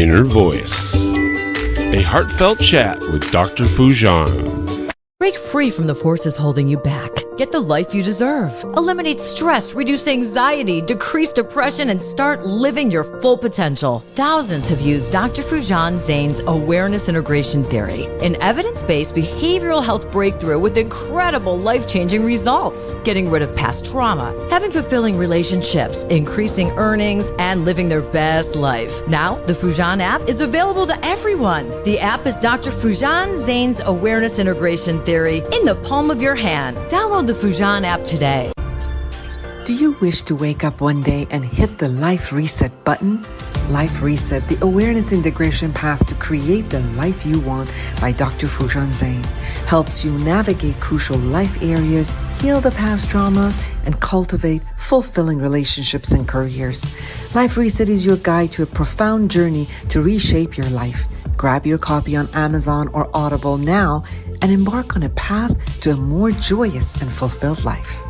Inner Voice, a heartfelt chat with Dr. Foojan. Break free from the forces holding you back. Get the life you deserve. Eliminate stress, reduce anxiety, decrease depression, and start living your full potential. Thousands have used Dr. Foojan Zeine's awareness integration theory, an evidence-based behavioral health breakthrough with incredible life-changing results. Getting rid of past trauma, having fulfilling relationships, increasing earnings, and living their best life. Now, the Foojan app is available to everyone. The app is Dr. Foojan Zeine's awareness integration theory in the palm of your hand. Download the Foojan app today. Do you wish to wake up one day and hit the Life Reset button? Life Reset, the awareness integration path to create the life you want by Dr. Foojan Zeine, helps you navigate crucial life areas, heal the past traumas, and cultivate fulfilling relationships and careers. Life Reset is your guide to a profound journey to reshape your life. Grab your copy on Amazon or Audible now and embark on a path to a more joyous and fulfilled life.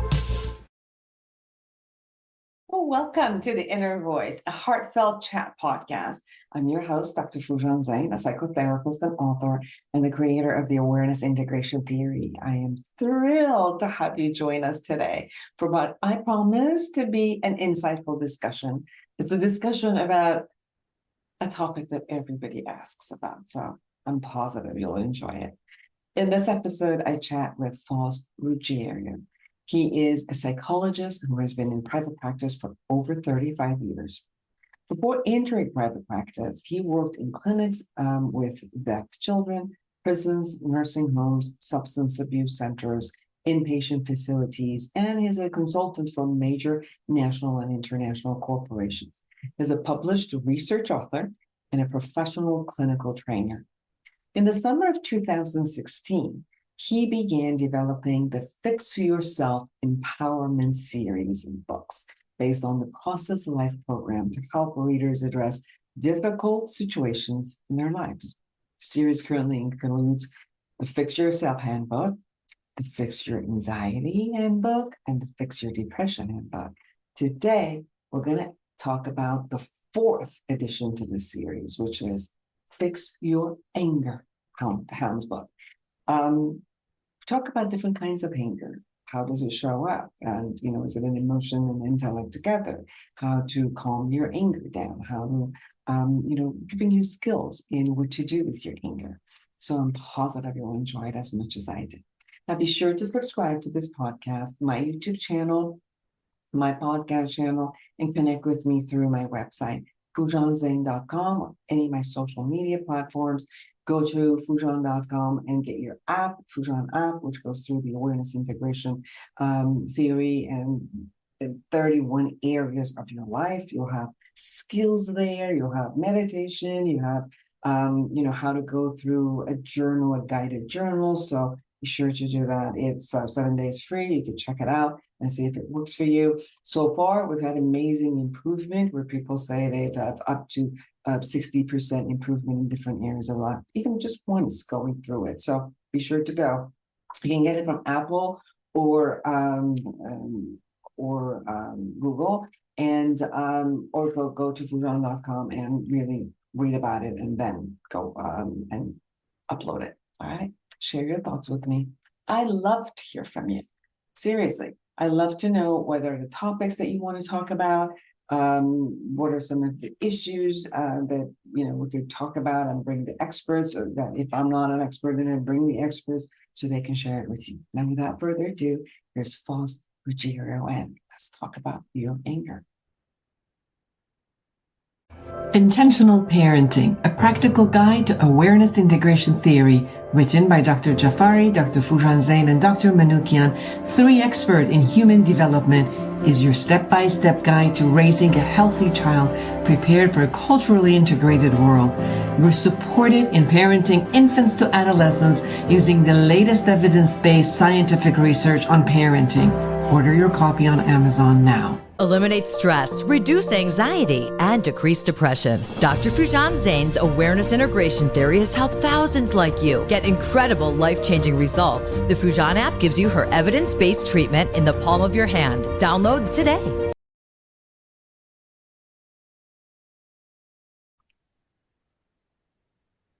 Well, welcome to the Inner Voice, a heartfelt chat podcast. I'm your host, Dr. Foojan Zeine, a psychotherapist and author, and the creator of the Awareness Integration Theory. I am thrilled to have you join us today for what I promise to be an insightful discussion. It's a discussion about a topic that everybody asks about, so I'm positive you'll enjoy it. In this episode, I chat with Faust Ruggiero. He is a psychologist who has been in private practice for over 35 years. Before entering private practice, he worked in clinics with deaf children, prisons, nursing homes, substance abuse centers, inpatient facilities, and is a consultant for major national and international corporations. He's a published research author and a professional clinical trainer. In the summer of 2016, he began developing the Fix Yourself Empowerment series of books based on the Process Life program to help readers address difficult situations in their lives. The series currently includes the Fix Yourself Handbook, the Fix Your Anxiety Handbook, and the Fix Your Depression Handbook. Today, we're going to talk about the fourth edition to this series, which is Fix Your Anger Handbook. Talk about different kinds of anger. How does it show up? And, is it an emotion and intellect together? How to calm your anger down? How to, giving you skills in what to do with your anger. So I'm positive you'll enjoy it as much as I did. Now, be sure to subscribe to this podcast, my YouTube channel, my podcast channel, and connect with me through my website, foojanzeine.com, or any of my social media platforms. Go to Foojan.com and get your app, Foojan app, which goes through the awareness integration theory and 31 areas of your life. You'll have skills there. You'll have meditation. You have, how to go through a journal, a guided journal. So be sure to do that. It's 7 days free. You can check it out and see if it works for you. So far, we've had amazing improvement where people say they've had up to 60% improvement in different areas of life, even just once going through it. So be sure to go. You can get it from Apple or Google, and or go to Foojan.com and really read about it, and then go and upload it. All right. Share your thoughts with me. I love to hear from you. Seriously, I love to know what are the topics that you want to talk about. What are some of the issues that we could talk about and bring the experts, or that if I'm not an expert, then I bring the experts so they can share it with you. Now, without further ado, here's Faust Ruggiero, and let's talk about your anger. Intentional Parenting, a practical guide to awareness integration theory, written by Dr. Jafari, Dr. Foojan Zeine, and Dr. Manoukian, three experts in human development, is your step-by-step guide to raising a healthy child prepared for a culturally integrated world. You're supported in parenting infants to adolescents using the latest evidence-based scientific research on parenting. Order your copy on Amazon now. Eliminate stress, reduce anxiety, and decrease depression. Dr. Foojan Zeine's awareness integration theory has helped thousands like you get incredible life-changing results. The Foojan app gives you her evidence-based treatment in the palm of your hand. Download today.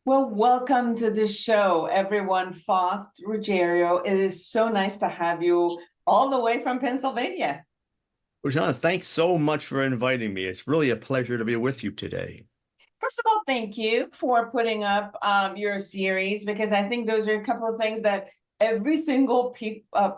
Well, welcome to the show, everyone. Faust, Ruggiero. It is so nice to have you all the way from Pennsylvania. Foojan, thanks so much for inviting me. It's really a pleasure to be with you today. First of all, thank you for putting up your series, because I think those are a couple of things that every single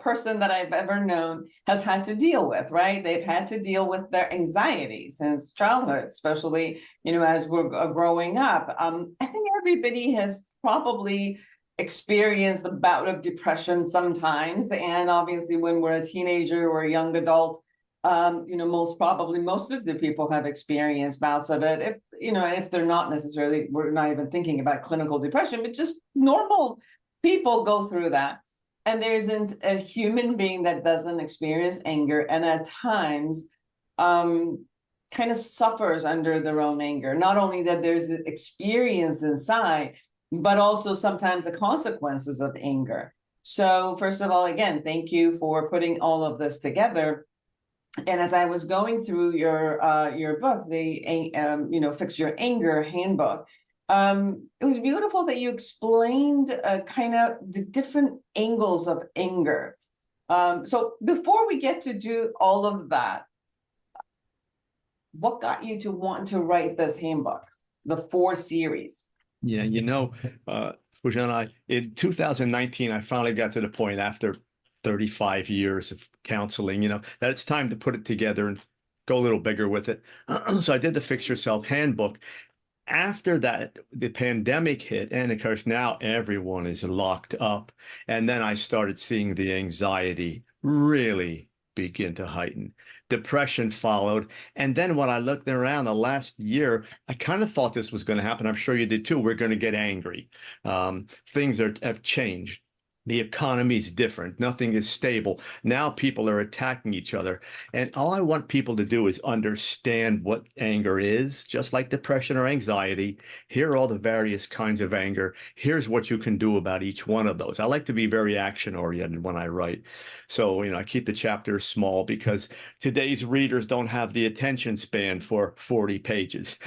person that I've ever known has had to deal with, right? They've had to deal with their anxiety since childhood, especially, as we're growing up. I think everybody has probably experienced a bout of depression sometimes. And obviously, when we're a teenager or a young adult, most of the people have experienced bouts of it. If they're not necessarily, we're not even thinking about clinical depression, but just normal people go through that. And there isn't a human being that doesn't experience anger, and at times kind of suffers under their own anger. Not only that there's an experience inside, but also sometimes the consequences of anger. So first of all, again, thank you for putting all of this together. And as I was going through your book, the Fix Your Anger Handbook, it was beautiful that you explained kind of the different angles of anger. So before we get to do all of that, what got you to want to write this handbook, the 4 series? Yeah, Foojan, in 2019, I finally got to the point after 35 years of counseling, that it's time to put it together and go a little bigger with it. So I did the Fix Yourself Handbook. After that, the pandemic hit, and of course now everyone is locked up. And then I started seeing the anxiety really begin to heighten. Depression followed. And then when I looked around the last year, I kind of thought this was going to happen. I'm sure you did too. We're going to get angry. Things have changed. The economy is different. Nothing is stable. Now people are attacking each other. And all I want people to do is understand what anger is, just like depression or anxiety. Here are all the various kinds of anger. Here's what you can do about each one of those. I like to be very action-oriented when I write. So, I keep the chapters small because today's readers don't have the attention span for 40 pages.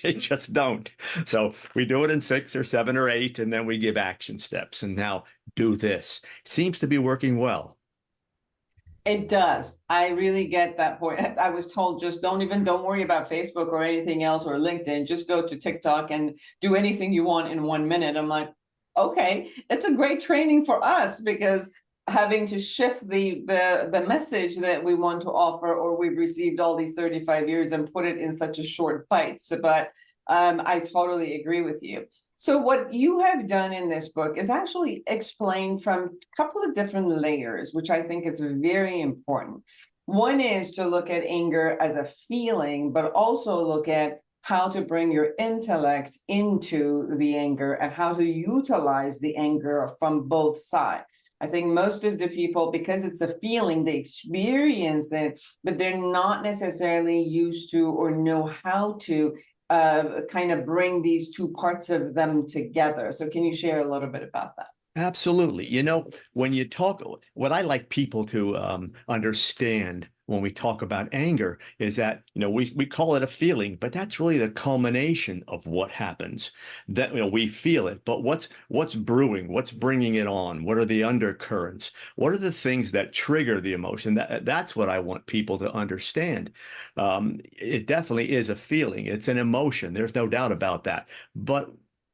They just don't. So we do it in 6 or 7 or 8, and then we give action steps. And now do this. It seems to be working well. It does. I really get that point. I was told just don't worry about Facebook or anything else or LinkedIn. Just go to TikTok and do anything you want in 1 minute. I'm like, okay, it's a great training for us, because having to shift the message that we want to offer, or we've received all these 35 years, and put it in such a short bite. But I totally agree with you. So what you have done in this book is actually explained from a couple of different layers, which I think is very important. One is to look at anger as a feeling, but also look at how to bring your intellect into the anger and how to utilize the anger from both sides. I think most of the people, because it's a feeling, they experience it, but they're not necessarily used to or know how to kind of bring these two parts of them together. So can you share a little bit about that? Absolutely. When you talk, what I like people to understand when we talk about anger is that, we call it a feeling, but that's really the culmination of what happens. That, we feel it, but what's brewing, what's bringing it on? What are the undercurrents? What are the things that trigger the emotion? That's what I want people to understand. It definitely is a feeling. It's an emotion. There's no doubt about that. But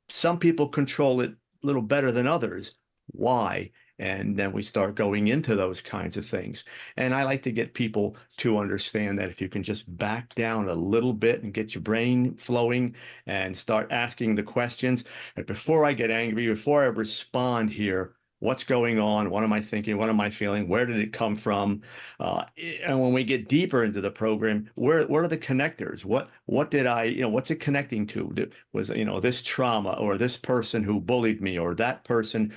some people control it a little better than others. Why? And then we start going into those kinds of things. And I like to get people to understand that if you can just back down a little bit and get your brain flowing and start asking the questions, but before I get angry, before I respond here, what's going on? What am I thinking? What am I feeling? Where did it come from? And when we get deeper into the program, what are the connectors? What did I, what's it connecting to? Was, this trauma, or this person who bullied me, or that person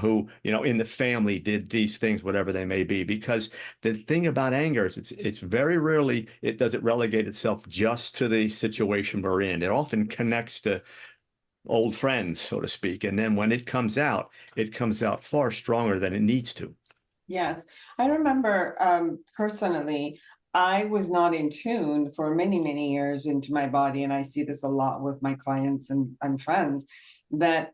who, in the family did these things, whatever they may be. Because the thing about anger is it's very rarely, it doesn't relegate itself just to the situation we're in. It often connects to old friends, so to speak. And then when it comes out far stronger than it needs to. Yes, I remember personally, I was not in tune for many, many years into my body, and I see this a lot with my clients and friends, that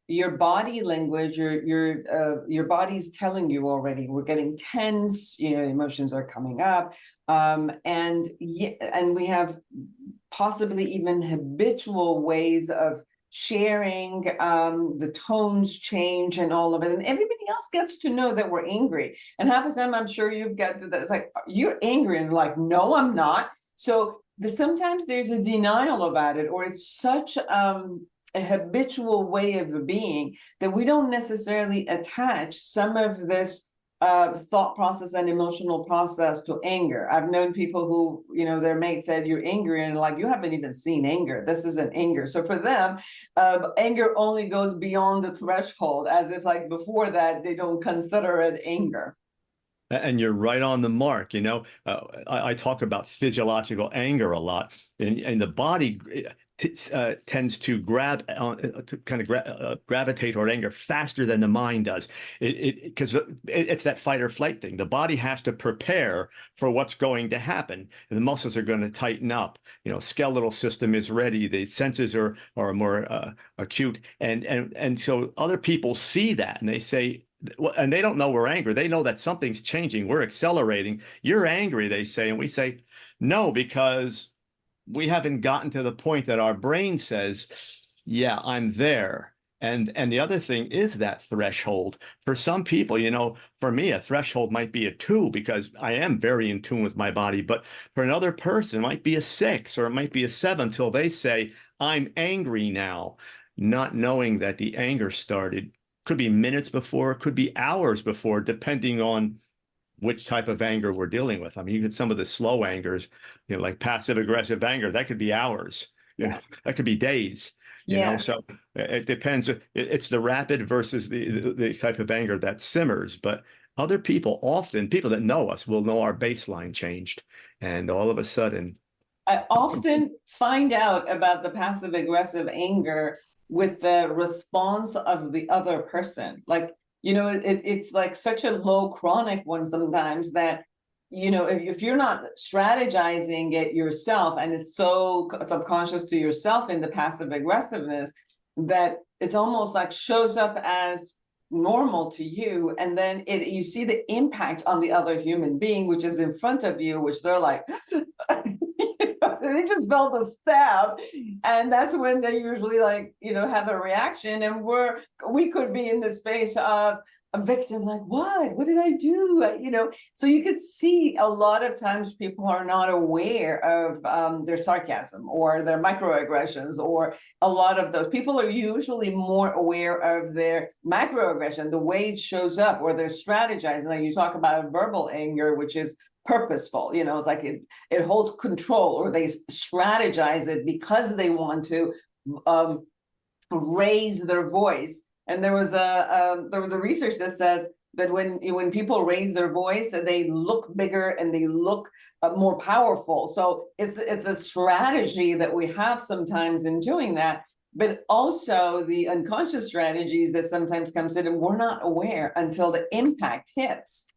your body language, your body's telling you already, we're getting tense, emotions are coming up, and we have possibly even habitual ways of sharing, the tones change and all of it, and everybody else gets to know that we're angry. And half the time I'm sure you've got to that, it's like, you're angry, and like, no, I'm not. So sometimes there's a denial about it, or it's such a habitual way of being that we don't necessarily attach some of this thought process and emotional process to anger. I've known people who, their mate said, you're angry, and like, you haven't even seen anger. This isn't anger. So for them, anger only goes beyond the threshold, as if like before that, they don't consider it anger. And you're right on the mark. I talk about physiological anger a lot, and the body tends to gravitate toward anger faster than the mind does. Because it's that fight or flight thing. The body has to prepare for what's going to happen. And the muscles are going to tighten up. Skeletal system is ready. The senses are more acute, and so other people see that and they say. And they don't know we're angry. They know that something's changing. We're accelerating. You're angry, they say. And we say, no, because we haven't gotten to the point that our brain says, yeah, I'm there. And the other thing is that threshold. For some people, for me, a threshold might be a 2 because I am very in tune with my body. But for another person, it might be a 6 or it might be a 7 until they say, I'm angry now, not knowing that the anger started. Could be minutes before, could be hours before, depending on which type of anger we're dealing with. I mean, you get some of the slow angers, like passive aggressive anger, that could be hours, that could be days, so it depends. It's the rapid versus the type of anger that simmers. But other people, often people that know us, will know our baseline changed. And all of a sudden, I often find out about the passive aggressive anger with the response of the other person. Like, it's like such a low chronic one sometimes that, if you're not strategizing it yourself, and it's so subconscious to yourself in the passive aggressiveness, that it's almost like shows up as normal to you, and then you see the impact on the other human being, which is in front of you, which they're like, they just felt a stab, and that's when they usually have a reaction, and we could be in the space of a victim, like, what did I do? So you could see a lot of times people are not aware of their sarcasm or their microaggressions, or a lot of those people are usually more aware of their macroaggression, the way it shows up, or they're strategizing. Like you talk about verbal anger, which is purposeful, it's like it holds control, or they strategize it because they want to raise their voice. And there was a research that says that when people raise their voice, they look bigger and they look more powerful. So it's a strategy that we have sometimes in doing that, but also the unconscious strategies that sometimes comes in, and we're not aware until the impact hits.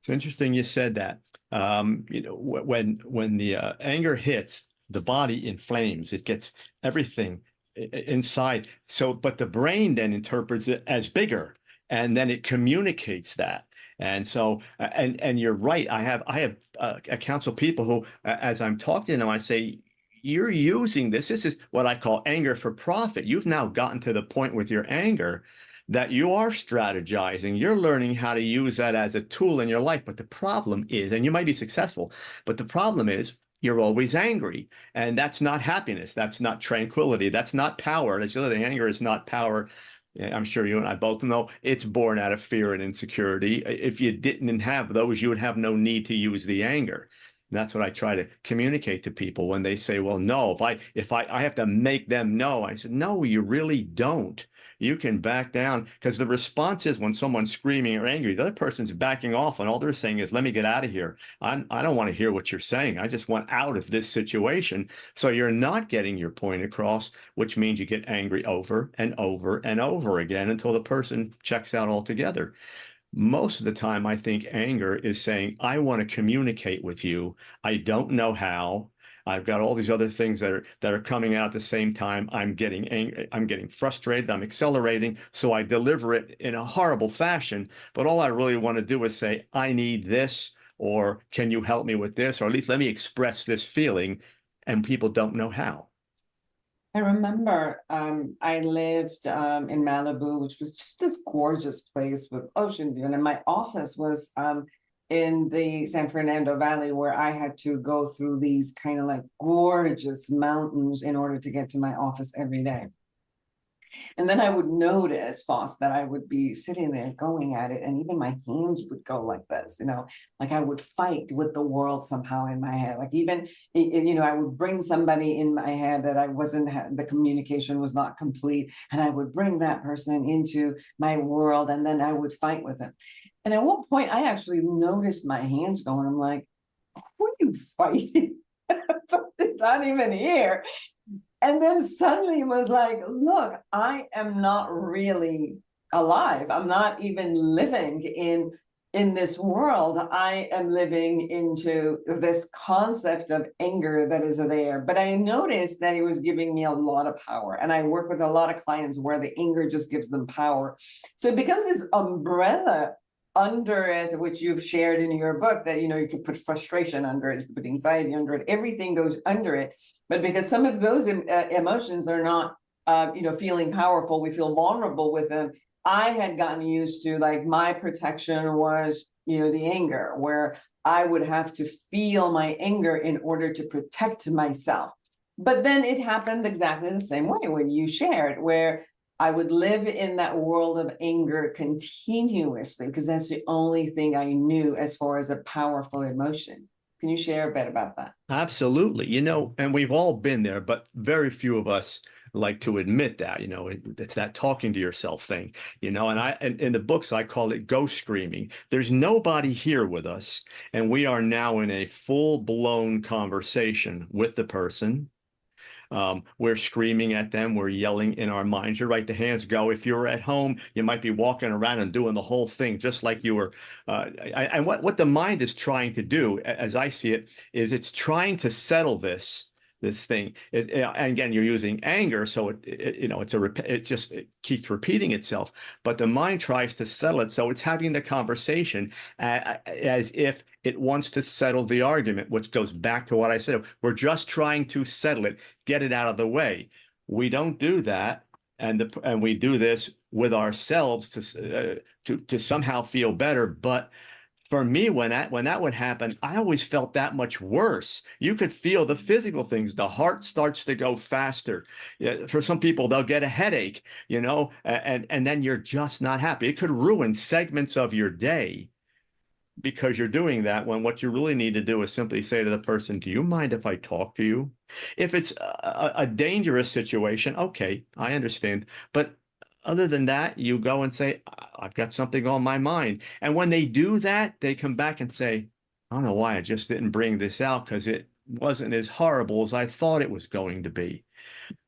It's interesting you said that. When the anger hits, the body inflames. It gets everything inside. So, but the brain then interprets it as bigger, and then it communicates that. And so, and you're right. I have counsel people who, as I'm talking to them, I say, you're using this. This is what I call anger for profit. You've now gotten to the point with your anger that you are strategizing. You're learning how to use that as a tool in your life. But the problem is, and you might be successful, but the problem is you're always angry. And that's not happiness. That's not tranquility. That's not power. That's the other thing. Anger is not power. I'm sure you and I both know it's born out of fear and insecurity. If you didn't have those, you would have no need to use the anger. And that's what I try to communicate to people when they say, well, no, if I have to make them know. I said, no, you really don't. You can back down, because the response is when someone's screaming or angry, the other person's backing off, and all they're saying is, let me get out of here. I don't want to hear what you're saying. I just want out of this situation. So you're not getting your point across, which means you get angry over and over and over again until the person checks out altogether. Most of the time, I think anger is saying, I want to communicate with you. I don't know how. I've got all these other things that are coming out at the same time. I'm getting angry, I'm getting frustrated, I'm accelerating, so I deliver it in a horrible fashion. But all I really want to do is say, I need this, or can you help me with this, or at least let me express this feeling, and people don't know how. I remember I lived in Malibu, which was just this gorgeous place with ocean view. And my office was in the San Fernando Valley, where I had to go through these kind of like gorgeous mountains in order to get to my office every day. And then I would notice, Faust, that I would be sitting there going at it, and even my hands would go like this, like I would fight with the world somehow in my head. Like even, I would bring somebody in my head that I wasn't, the communication was not complete, and I would bring that person into my world, and then I would fight with them. And at one point, I actually noticed my hands going. I'm like, who are you fighting? They're not even here. And then suddenly it was like, look, I am not really alive. I'm not even living in this world. I am living into this concept of anger that is there. But I noticed that it was giving me a lot of power. And I work with a lot of clients where the anger just gives them power. So it becomes this umbrella under it, which you've shared in your book, that you could put frustration under it, you could put anxiety under it, everything goes under it. But because some of those emotions are not feeling powerful, we feel vulnerable with them. I had gotten used to, like, my protection was the anger, where I would have to feel my anger in order to protect myself. But then it happened exactly the same way when you shared, where I would live in that world of anger continuously, because that's the only thing I knew as far as a powerful emotion. Can you share a bit about that? Absolutely. And we've all been there, but very few of us like to admit that. It's that talking to yourself thing, and in the books, I call it ghost screaming. There's nobody here with us, and we are now in a full-blown conversation with the person. We're screaming at them. We're yelling in our minds. You're right. The hands go. If you're at home, you might be walking around and doing the whole thing, just like you were. And what the mind is trying to do, as I see it, is it's trying to settle this thing. And again, you're using anger, so it keeps repeating itself. But the mind tries to settle it, so it's having the conversation as if it wants to settle the argument, which goes back to what I said. We're just trying to settle it, get it out of the way. We don't do that, and we do this with ourselves to somehow feel better, but for me, when that would happen, I always felt that much worse. You could feel the physical things. The heart starts to go faster. For some people, they'll get a headache, and then you're just not happy. It could ruin segments of your day because you're doing that, when what you really need to do is simply say to the person, do you mind if I talk to you? If it's a dangerous situation, okay, I understand. But other than that, you go and say, I've got something on my mind. And when they do that, they come back and say, I don't know why I just didn't bring this out, because it wasn't as horrible as I thought it was going to be.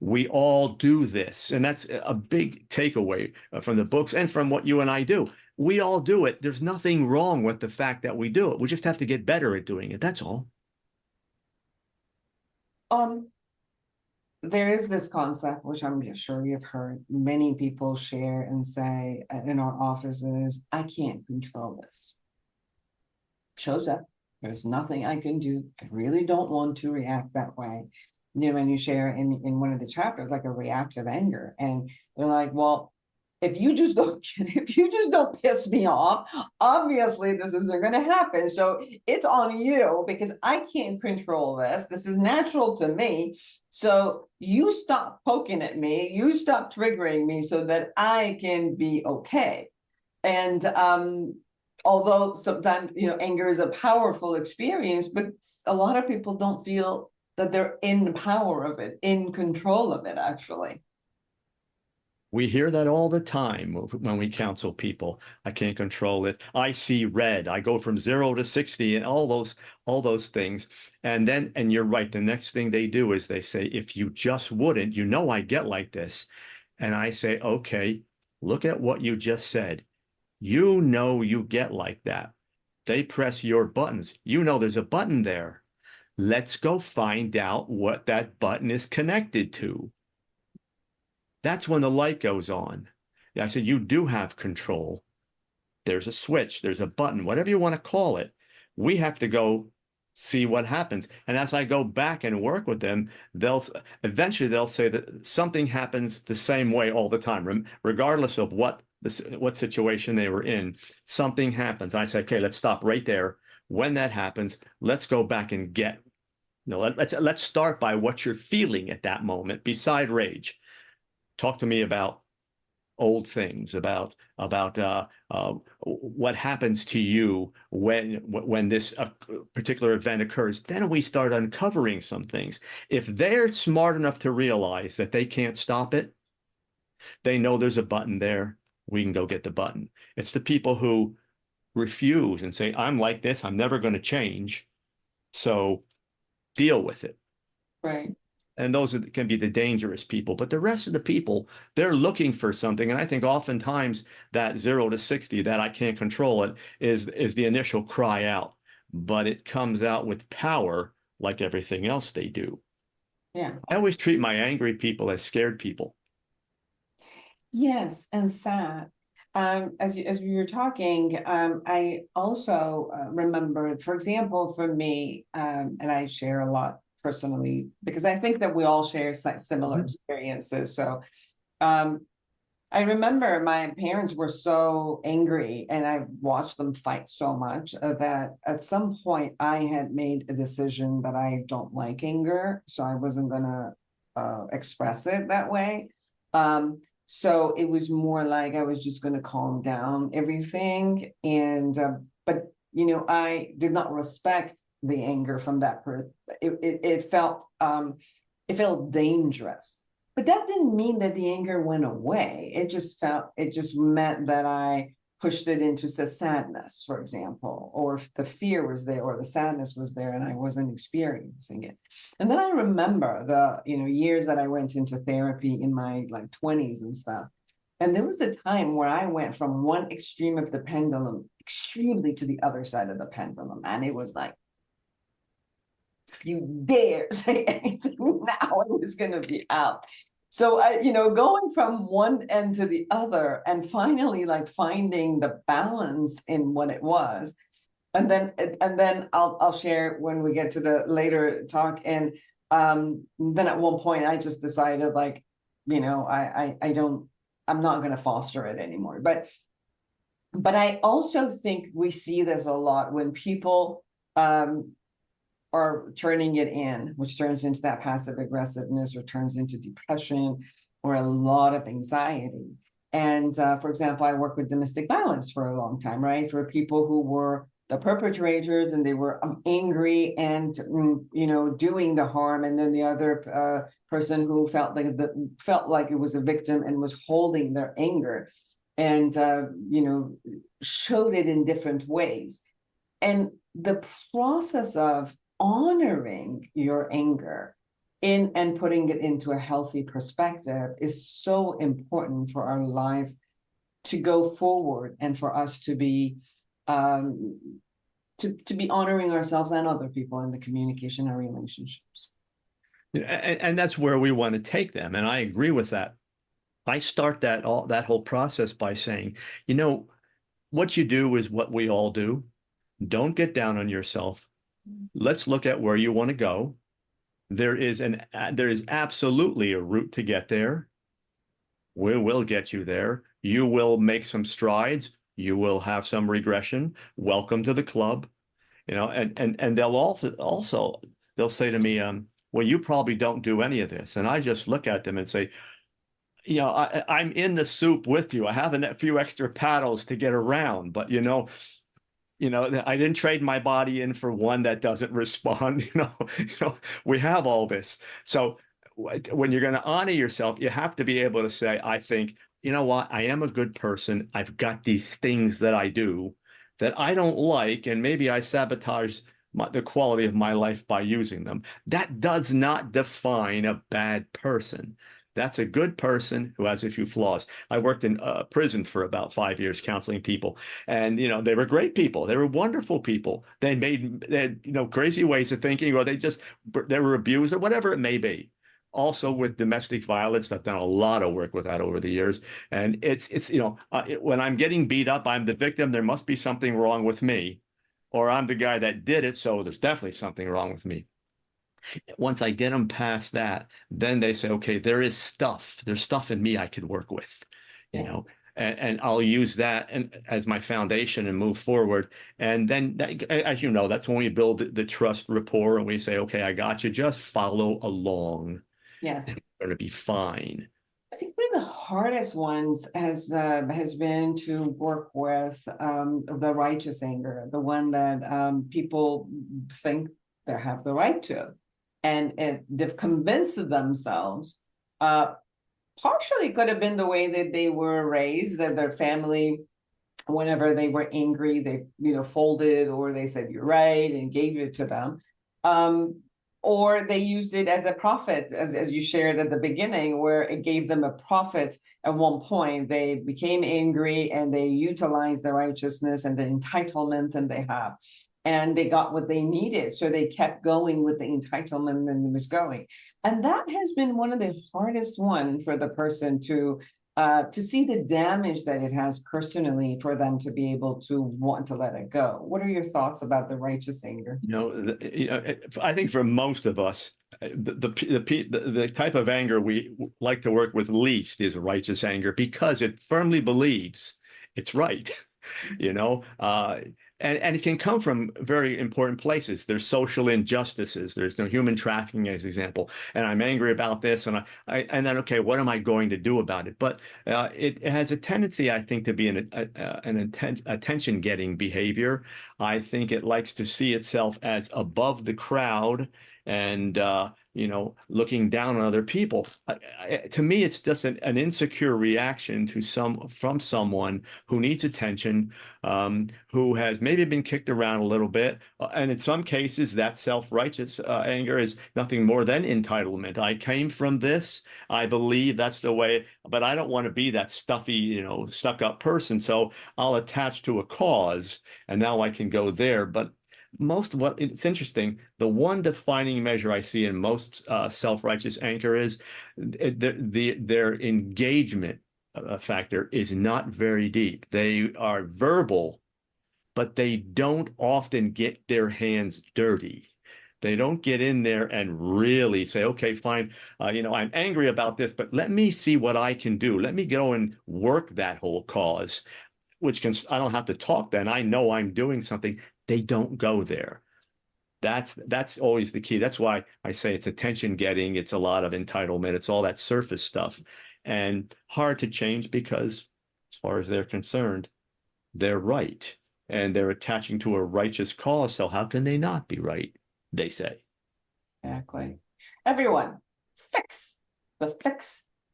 We all do this. And that's a big takeaway from the books and from what you and I do. We all do it. There's nothing wrong with the fact that we do it. We just have to get better at doing it. That's all. There is this concept, which I'm sure you've heard many people share and say in our offices, I can't control this. Shows up. There's nothing I can do. I really don't want to react that way. When you share in one of the chapters, like a reactive anger, and they're like, well, if you just don't piss me off, obviously this isn't going to happen. So it's on you, because I can't control this. This is natural to me. So you stop poking at me, you stop triggering me, so that I can be okay. And although sometimes anger is a powerful experience, but a lot of people don't feel that they're in power of it, in control of it, actually. We hear that all the time when we counsel people. I can't control it. I see red. I go from 0 to 60, and all those things. And you're right. The next thing they do is they say, if you just wouldn't, I get like this. And I say, okay, look at what you just said. You know you get like that. They press your buttons. You know there's a button there. Let's go find out what that button is connected to. That's when the light goes on. I said, you do have control. There's a switch, there's a button, whatever you want to call it. We have to go see what happens. And as I go back and work with them, they'll say that something happens the same way all the time, regardless of what situation they were in. Something happens. I say, okay, let's stop right there. When that happens, let's go back and let's start by what you're feeling at that moment beside rage. Talk to me about old things, about what happens to you when this particular event occurs. Then we start uncovering some things. If they're smart enough to realize that they can't stop it, they know there's a button there. We can go get the button. It's the people who refuse and say, I'm like this, I'm never going to change, so deal with it. Right. And those can be the dangerous people. But the rest of the people, they're looking for something. And I think oftentimes that 0 to 60, that I can't control it, is the initial cry out. But it comes out with power like everything else they do. Yeah. I always treat my angry people as scared people. Yes, and sad. As we were talking, I also remembered, for example, for me, and I share a lot personally, because I think that we all share similar experiences. So I remember my parents were so angry and I watched them fight so much that at some point I had made a decision that I don't like anger, so I wasn't gonna express it that way. So it was more like I was just gonna calm down everything. And but I did not respect the anger from that person. It felt dangerous, but that didn't mean that the anger went away. It just meant that I pushed it into the sadness, for example, or if the fear was there or the sadness was there and I wasn't experiencing it. And then I remember the years that I went into therapy in my 20s and stuff. And there was a time where I went from one extreme of the pendulum extremely to the other side of the pendulum. And it was like, if you dare say anything now, it was going to be out. So going from one end to the other and finally finding the balance in what it was. And then I'll share when we get to the later talk. And then at one point I just decided I'm not going to foster it anymore. But I also think we see this a lot when people are turning it in, which turns into that passive aggressiveness or turns into depression or a lot of anxiety. And for example, I worked with domestic violence for a long time, right? For people who were the perpetrators and they were angry and, doing the harm. And then the other person who felt like it was a victim and was holding their anger and, showed it in different ways. And the process of honoring your anger and putting it into a healthy perspective is so important for our life to go forward and for us to be to be honoring ourselves and other people in the communication and relationships. And that's where we want to take them. And I agree with that. I start that whole process by saying, what you do is what we all do. Don't get down on yourself. Let's look at where you want to go. There is absolutely a route to get there. We will get you there. You will make some strides. You will have some regression. Welcome to the club. And they'll also they'll say to me, well, you probably don't do any of this. And I just look at them and say, I'm in the soup with you. I have a few extra paddles to get around, but I didn't trade my body in for one that doesn't respond. We have all this. So when you're going to honor yourself, you have to be able to say, I think, you know what? I am a good person. I've got these things that I do that I don't like, and maybe I sabotage the quality of my life by using them. That does not define a bad person. That's a good person who has a few flaws. I worked in prison for about 5 years counseling people, and they were great people. They were wonderful people. They had crazy ways of thinking, or they were abused, or whatever it may be. Also with domestic violence, I've done a lot of work with that over the years. And when I'm getting beat up, I'm the victim. There must be something wrong with me, or I'm the guy that did it. So there's definitely something wrong with me. Once I get them past that, then they say, okay, there's stuff in me I could work with, and I'll use that as my foundation and move forward. And then, as you know, that's when we build the trust rapport and we say, okay, I got you. Just follow along. Yes. And it's going to be fine. I think one of the hardest ones has been to work with the righteous anger, the one that people think they have the right to. And they've convinced themselves, partially could have been the way that they were raised, that their family, whenever they were angry, they folded, or they said you're right and gave it to them, or they used it as a profit, as you shared at the beginning, where it gave them a profit. At one point they became angry and they utilized the righteousness and the entitlement that they have, and they got what they needed, so they kept going with the entitlement, and it was going. And that has been one of the hardest one for the person to see the damage that it has personally, for them to be able to want to let it go. What are your thoughts about the righteous anger? I think for most of us, the type of anger we like to work with least is righteous anger, because it firmly believes it's right. And it can come from very important places. There's social injustices. There's no human trafficking, as example. And I'm angry about this, and then okay, what am I going to do about it? But it has a tendency, I think, to be an attention-getting behavior. I think it likes to see itself as above the crowd, and looking down on other people. To me, it's just an insecure reaction from someone who needs attention, who has maybe been kicked around a little bit. And in some cases, that self-righteous anger is nothing more than entitlement. I came from this. I believe that's the way, but I don't want to be that stuffy, stuck-up person. So I'll attach to a cause, and now I can go there. But it's interesting, the one defining measure I see in most self-righteous anger is their engagement factor is not very deep. They are verbal, but they don't often get their hands dirty. They don't get in there and really say, okay, fine, I'm angry about this, but let me see what I can do. Let me go and work that whole cause, I don't have to talk then. I know I'm doing something. They don't go there. That's always the key. That's why I say it's attention getting. It's a lot of entitlement. It's all that surface stuff, and hard to change, because as far as they're concerned, they're right, and they're attaching to a righteous cause. So how can they not be right? They say. Exactly. Everyone, fix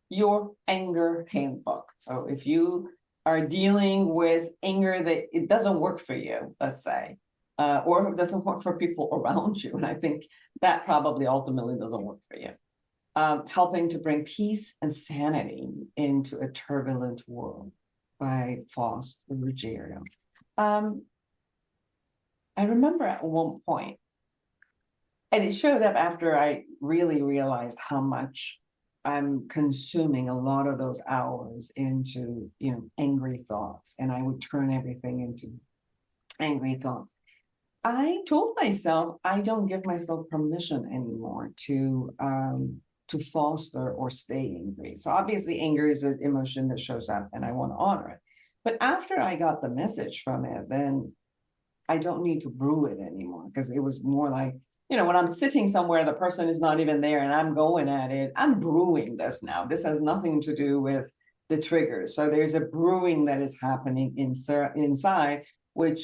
Your Anger Handbook. So if you are dealing with anger that it doesn't work for you, let's say, or it doesn't work for people around you, and I think that probably ultimately doesn't work for you, helping to bring peace and sanity into a turbulent world, by Faust and Ruggiero. I remember at one point, and it showed up after I really realized how much I'm consuming a lot of those hours into, angry thoughts, and I would turn everything into angry thoughts. I told myself I don't give myself permission anymore to foster or stay angry. So obviously anger is an emotion that shows up, and I want to honor it. But after I got the message from it, then I don't need to brew it anymore, because it was more like, when I'm sitting somewhere, the person is not even there and I'm going at it, I'm brewing this now. This has nothing to do with the triggers. So there's a brewing that is happening inside, which,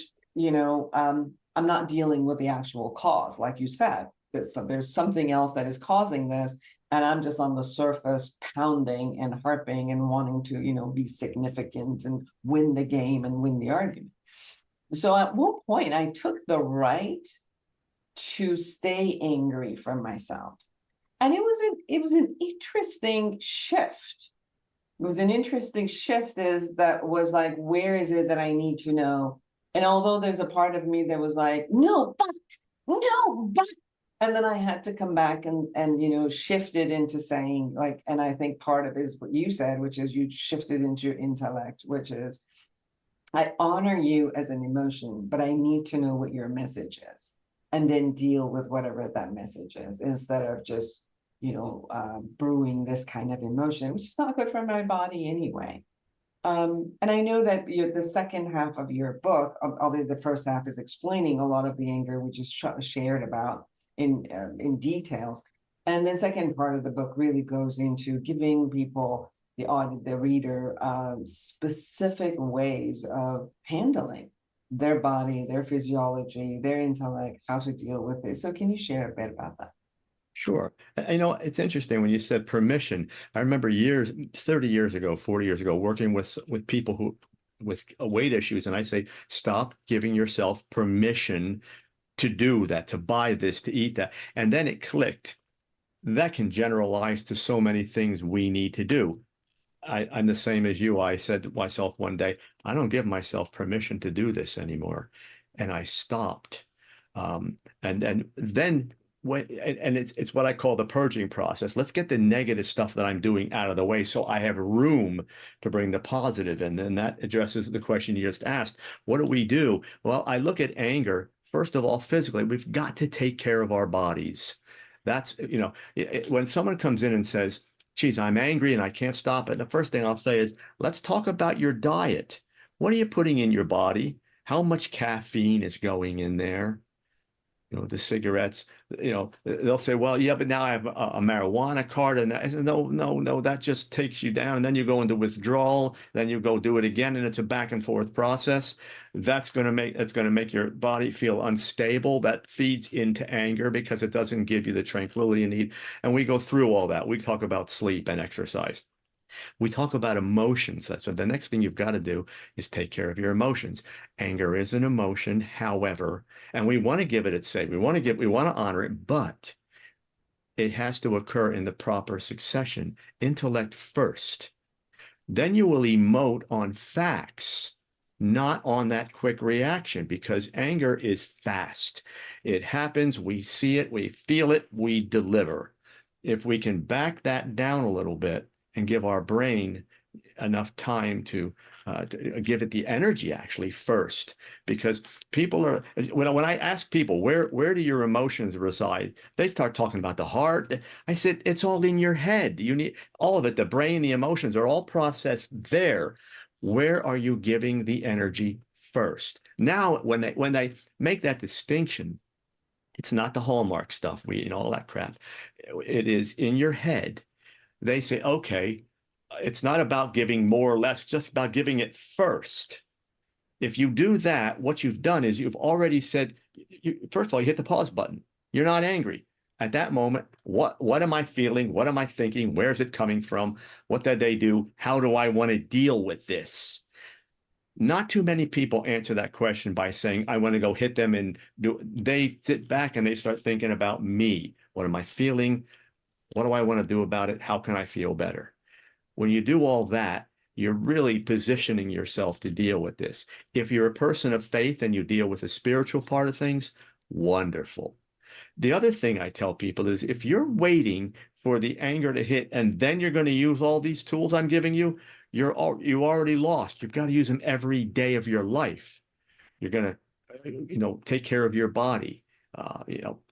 I'm not dealing with the actual cause, like you said. There's something else that is causing this, and I'm just on the surface pounding and harping and wanting to, be significant and win the game and win the argument. So at one point, I took the right to stay angry from myself. And it was an interesting shift. It was an interesting shift is that was like, where is it that I need to know? And although there's a part of me that was like, no, but, and then I had to come back and shift it into saying like, and I think part of it is what you said, which is you shifted into your intellect, which is I honor you as an emotion, but I need to know what your message is, and then deal with whatever that message is, instead of just brewing this kind of emotion, which is not good for my body anyway. And I know that the second half of your book, although the first half is explaining a lot of the anger, which is shared about in details, and the second part of the book really goes into giving people, the reader, specific ways of handling their body, their physiology, their intellect, how to deal with it. So can you share a bit about that? Sure. It's interesting when you said permission. I remember 30 years ago, 40 years ago, working with people who with weight issues, and I say, stop giving yourself permission to do that, to buy this, to eat that. And then it clicked. That can generalize to so many things we need to do. I'm the same as you. I said to myself one day, I don't give myself permission to do this anymore. And I stopped. And then it's what I call the purging process. Let's get the negative stuff that I'm doing out of the way so I have room to bring the positive in. And that addresses the question you just asked. What do we do? Well, I look at anger, first of all, physically. We've got to take care of our bodies. That's, when someone comes in and says, geez, I'm angry and I can't stop it, the first thing I'll say is, let's talk about your diet. What are you putting in your body? How much caffeine is going in there? The cigarettes, they'll say, well, yeah, but now I have a marijuana card. And I said, no, that just takes you down. And then you go into withdrawal, then you go do it again. And it's a back and forth process. It's going to make your body feel unstable. That feeds into anger because it doesn't give you the tranquility you need. And we go through all that. We talk about sleep and exercise. We talk about emotions. That's what the next thing you've got to do is take care of your emotions. Anger is an emotion, however, and we want to give it its say. We want to honor it, but it has to occur in the proper succession. Intellect first. Then you will emote on facts, not on that quick reaction, because anger is fast. It happens, we see it, we feel it, we deliver. If we can back that down a little bit, and give our brain enough time to give it the energy actually first, because people are, when I ask people, where do your emotions reside? They start talking about the heart. I said, it's all in your head. You need all of it. The brain, the emotions are all processed there. Where are you giving the energy first? Now, when they make that distinction, it's not the Hallmark stuff, all that crap. It is in your head. They say, okay, it's not about giving more or less, just about giving it first. If you do that, what you've done is you've already said, first of all, you hit the pause button. You're not angry. At that moment, what am I feeling? What am I thinking? Where's it coming from? What did they do? How do I want to deal with this? Not too many people answer that question by saying, I want to go hit them and do. They sit back and they start thinking about me. What am I feeling? What do I want to do about it? How can I feel better? When you do all that, you're really positioning yourself to deal with this. If you're a person of faith and you deal with the spiritual part of things, wonderful. The other thing I tell people is if you're waiting for the anger to hit and then you're going to use all these tools I'm giving you, you already lost. You've got to use them every day of your life. You're going to, take care of your body.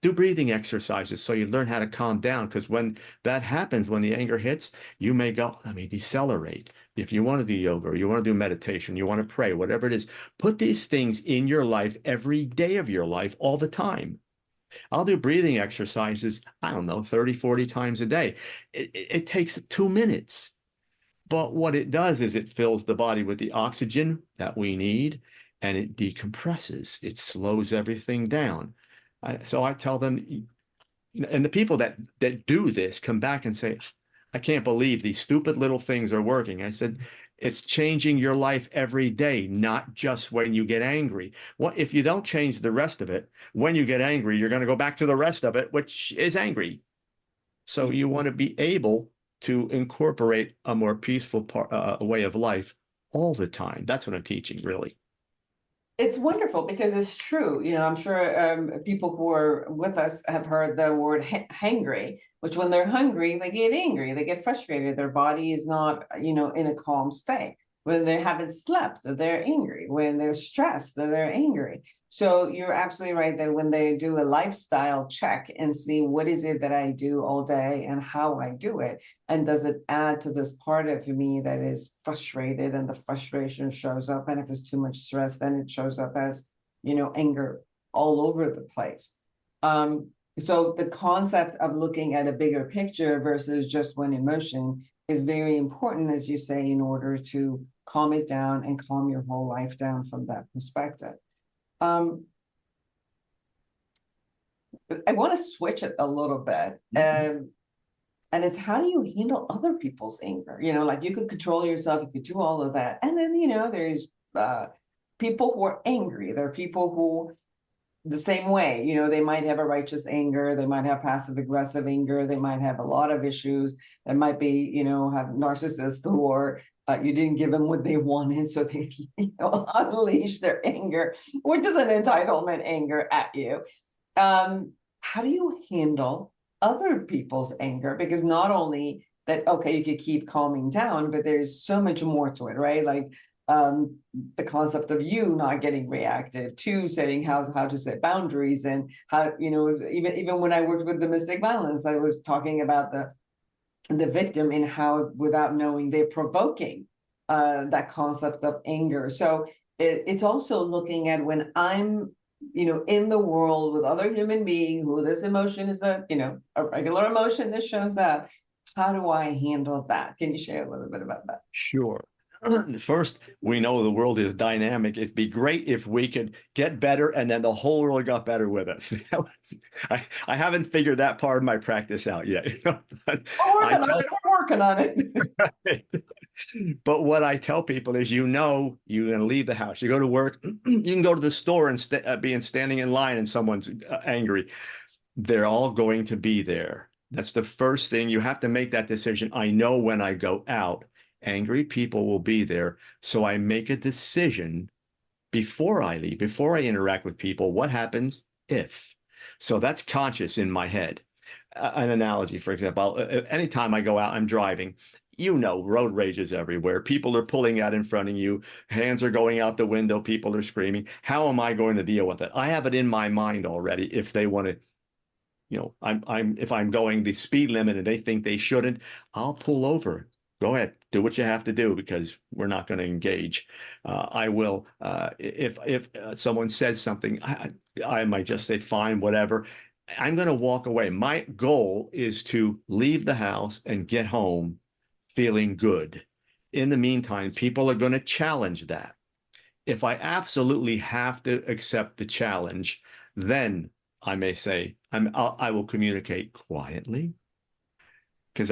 Do breathing exercises so you learn how to calm down, because when that happens, when the anger hits, you may go, let me decelerate. If you want to do yoga, or you want to do meditation, you want to pray, whatever it is, put these things in your life every day of your life, all the time. I'll do breathing exercises, 30, 40 times a day. It takes 2 minutes. But what it does is it fills the body with the oxygen that we need, and it decompresses. It slows everything down. So I tell them, and the people that do this come back and say, I can't believe these stupid little things are working. I said, it's changing your life every day, not just when you get angry. Well, if you don't change the rest of it, when you get angry, you're going to go back to the rest of it, which is angry. So you want to be able to incorporate a more peaceful way of life all the time. That's what I'm teaching, really. It's wonderful because it's true. I'm sure people who are with us have heard the word hangry, which when they're hungry, they get angry, they get frustrated. Their body is not, in a calm state. When they haven't slept, they're angry. When they're stressed, they're angry. So you're absolutely right that when they do a lifestyle check and see what is it that I do all day and how I do it, and does it add to this part of me that is frustrated, and the frustration shows up, and if it's too much stress, then it shows up as anger all over the place. So the concept of looking at a bigger picture versus just one emotion is very important, as you say, in order to calm it down and calm your whole life down from that perspective. I want to switch it a little bit. And it's, how do you handle other people's anger? Like, you could control yourself, you could do all of that. And then, there's people who are angry. There are people who, the same way, they might have a righteous anger, they might have passive aggressive anger, they might have a lot of issues. There might be, have narcissists who are, you didn't give them what they wanted, so they, unleash their anger, which is an entitlement anger at you. How do you handle other people's anger? Because not only that, okay, you could keep calming down, but there's so much more to it, right? Like, the concept of you not getting reactive, to setting how to set boundaries, and how, even when I worked with domestic violence, I was talking about the victim and how, without knowing, they're provoking that concept of anger. So it's also looking at, when I'm in the world with other human beings who this emotion is a regular emotion that shows up, how do I handle that? Can you share a little bit about that? Sure. First, we know the world is dynamic. It'd be great if we could get better and then the whole world got better with us. I haven't figured that part of my practice out yet. But we're working on it. But what I tell people is, you're going to leave the house, you go to work, you can go to the store and be standing in line and someone's angry. They're all going to be there. That's the first thing. You have to make that decision. I know when I go out, angry people will be there. So I make a decision before I leave, before I interact with people. What happens if? So that's conscious in my head. An analogy, for example, anytime I go out, I'm driving, road rage is everywhere. People are pulling out in front of you. Hands are going out the window. People are screaming. How am I going to deal with it? I have it in my mind already. If they want to, if I'm going the speed limit and they think they shouldn't, I'll pull over. Go ahead, do what you have to do, because we're not going to engage. I will, if someone says something, I might just say, fine, whatever. I'm going to walk away. My goal is to leave the house and get home feeling good. In the meantime, people are going to challenge that. If I absolutely have to accept the challenge, then I may say, I will communicate quietly. Because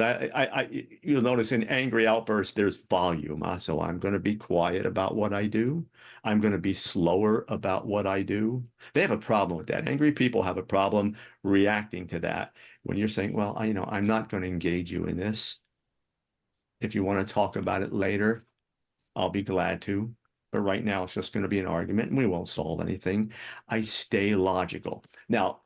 you'll notice in angry outbursts, there's volume. So I'm going to be quiet about what I do. I'm going to be slower about what I do. They have a problem with that. Angry people have a problem reacting to that. When you're saying, well, I'm not going to engage you in this. If you want to talk about it later, I'll be glad to. But right now, it's just going to be an argument and we won't solve anything. I stay logical. Now,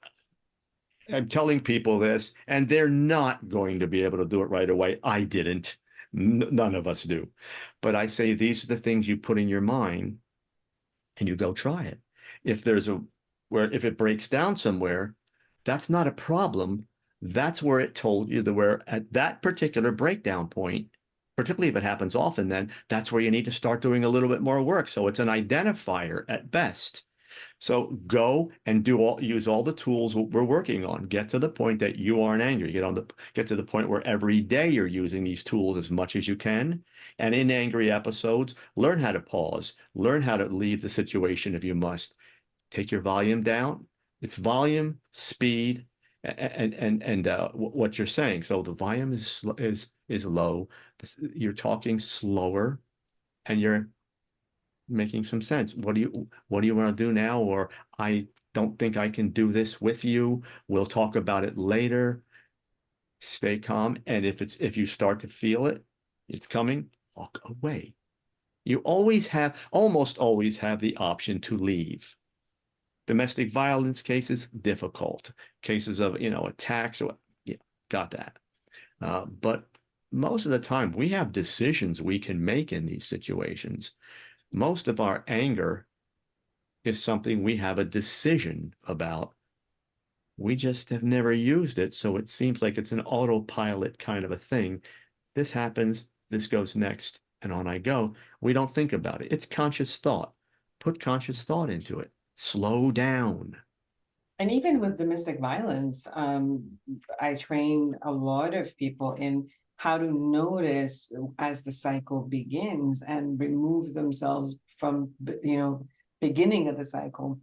I'm telling people this, and they're not going to be able to do it right away. I didn't. None of us do. But I say, these are the things you put in your mind and you go try it. If if it breaks down somewhere, that's not a problem. That's where it told you that where at that particular breakdown point, particularly if it happens often, then that's where you need to start doing a little bit more work. So it's an identifier at best. So go and use all the tools we're working on. Get to the point that you aren't angry. Get to the point where every day you're using these tools as much as you can. And in angry episodes, learn how to pause. Learn how to leave the situation if you must. Take your volume down. It's volume, speed, and what you're saying. So the volume is low. You're talking slower, and you're making some sense. What do you want to do now? Or I don't think I can do this with you. We'll talk about it later. Stay calm. And if you start to feel it, it's coming, walk away. You almost always have the option to leave. Domestic violence cases, difficult. Cases of, attacks, yeah, got that. But most of the time, we have decisions we can make in these situations. Most of our anger is something we have a decision about. We just have never used it, so it seems like it's an autopilot kind of a thing. This happens, this goes next, and on I go. We don't think about it. It's conscious thought. Put conscious thought into it. Slow down. And even with domestic violence, I train a lot of people in how to notice as the cycle begins and remove themselves from, beginning of the cycle.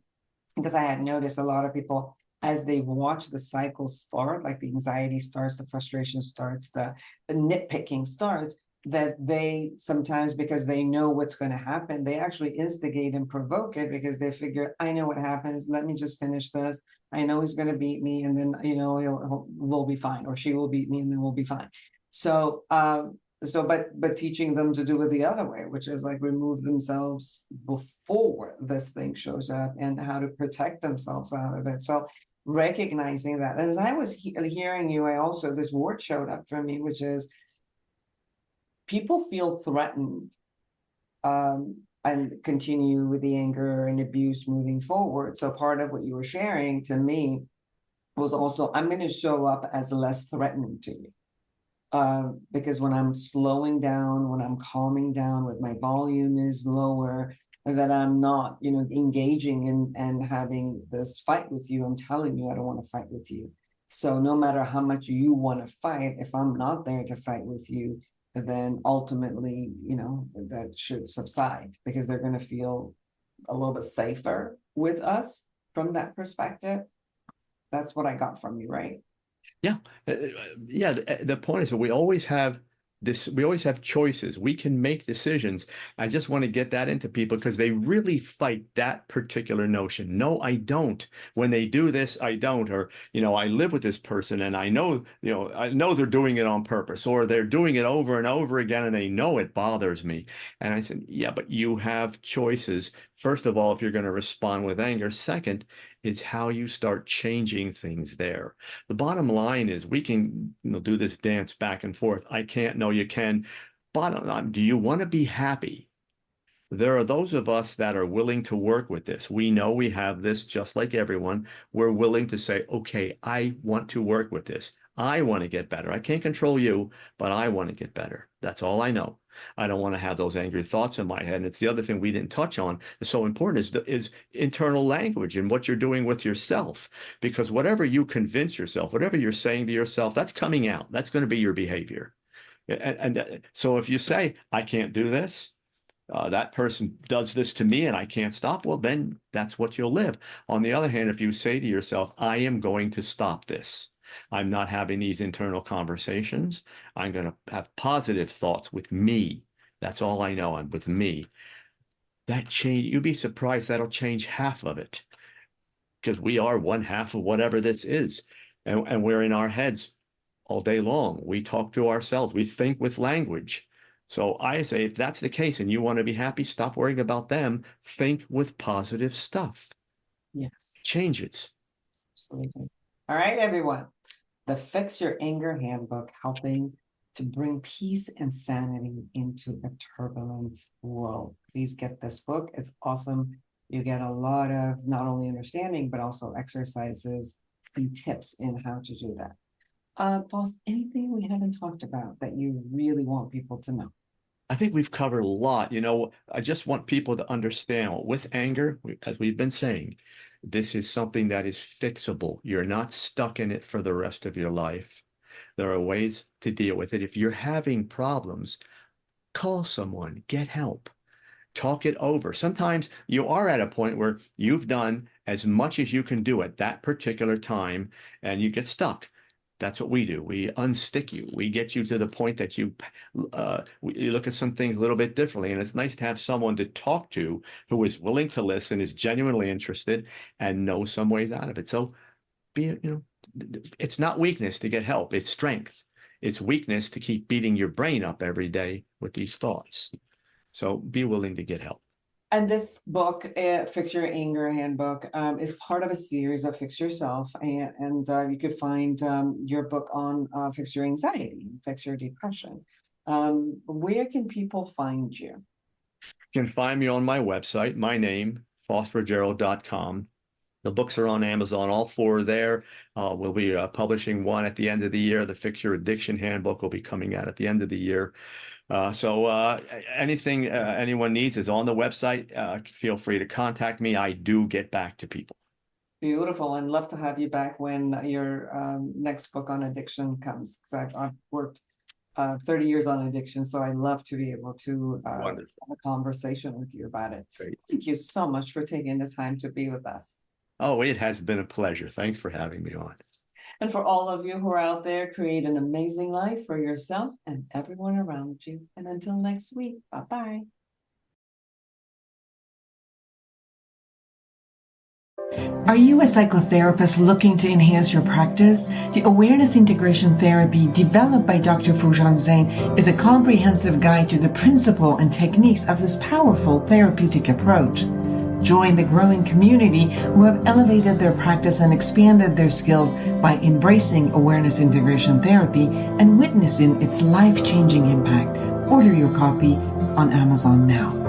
Because I had noticed a lot of people, as they watch the cycle start, like the anxiety starts, the frustration starts, the nitpicking starts, that they sometimes, because they know what's going to happen, they actually instigate and provoke it because they figure, I know what happens. Let me just finish this. I know he's going to beat me, and then we'll be fine, or she will beat me, and then we'll be fine. So, but teaching them to do it the other way, which is like remove themselves before this thing shows up, and how to protect themselves out of it. So recognizing that, and as I was hearing you, this word showed up for me, which is, people feel threatened, and continue with the anger and abuse moving forward. So part of what you were sharing to me was also, I'm going to show up as less threatening to you. Because when I'm slowing down, when I'm calming down, when my volume is lower, that I'm not, engaging and having this fight with you, I'm telling you, I don't want to fight with you. So no matter how much you want to fight, if I'm not there to fight with you, then ultimately, that should subside, because they're going to feel a little bit safer with us from that perspective. That's what I got from you, right? Yeah. Yeah. The point is that we always have choices. We can make decisions. I just want to get that into people because they really fight that particular notion. No, I don't. When they do this, I don't. Or, I live with this person and I know they're doing it on purpose, or they're doing it over and over again and they know it bothers me. And I said, yeah, but you have choices. First of all, if you're going to respond with anger. Second, it's how you start changing things there. The bottom line is we can do this dance back and forth. I can't, no, you can. Bottom line, do you want to be happy? There are those of us that are willing to work with this. We know we have this just like everyone. We're willing to say, okay, I want to work with this. I want to get better. I can't control you, but I want to get better. That's all I know. I don't want to have those angry thoughts in my head. And it's the other thing we didn't touch on that's so important is internal language and what you're doing with yourself. Because whatever you convince yourself, whatever you're saying to yourself, that's coming out. That's going to be your behavior. And so if you say, I can't do this, that person does this to me and I can't stop, well, then that's what you'll live. On the other hand, if you say to yourself, I am going to stop this. I'm not having these internal conversations. I'm going to have positive thoughts with me. That's all I know. I'm with me. That change, you'd be surprised that'll change half of it, because we are one half of whatever this is. And we're in our heads all day long. We talk to ourselves. We think with language. So I say, if that's the case and you want to be happy, stop worrying about them. Think with positive stuff. Yes. Changes. Absolutely. All right, everyone. The Fix Your Anger Handbook, helping to bring peace and sanity into a turbulent world. Please get this book. It's awesome. You get a lot of not only understanding, but also exercises and tips in how to do that. Faust, anything we haven't talked about that you really want people to know? I think we've covered a lot. I just want people to understand with anger, as we've been saying, this is something that is fixable. You're not stuck in it for the rest of your life. There are ways to deal with it. If you're having problems, call someone, get help, talk it over. Sometimes you are at a point where you've done as much as you can do at that particular time and you get stuck. That's what we do. We unstick you. We get you to the point that you look at some things a little bit differently. And it's nice to have someone to talk to who is willing to listen, is genuinely interested, and knows some ways out of it. So it's not weakness to get help, it's strength. It's weakness to keep beating your brain up every day with these thoughts. So be willing to get help. And this book, Fix Your Anger Handbook, is part of a series of Fix Yourself. And you could find your book on Fix Your Anxiety, Fix Your Depression. Where can people find you? You can find me on my website, my name, FaustRuggiero.com. The books are on Amazon, all four are there. We'll be publishing one at the end of the year. The Fix Your Addiction Handbook will be coming out at the end of the year. So anything anyone needs is on the website. Feel free to contact me. I do get back to people. Beautiful. And love to have you back when your next book on addiction comes, because I've worked 30 years on addiction. So I love to be able to have a conversation with you about it. Great. Thank you so much for taking the time to be with us. Oh, it has been a pleasure. Thanks for having me on. And for all of you who are out there, create an amazing life for yourself and everyone around you. And until next week, bye-bye. Are you a psychotherapist looking to enhance your practice? The Awareness Integration Therapy, developed by Dr. Foojan Zeine, is a comprehensive guide to the principle and techniques of this powerful therapeutic approach. Join the growing community who have elevated their practice and expanded their skills by embracing Awareness Integration Therapy and witnessing its life-changing impact. Order your copy on Amazon now.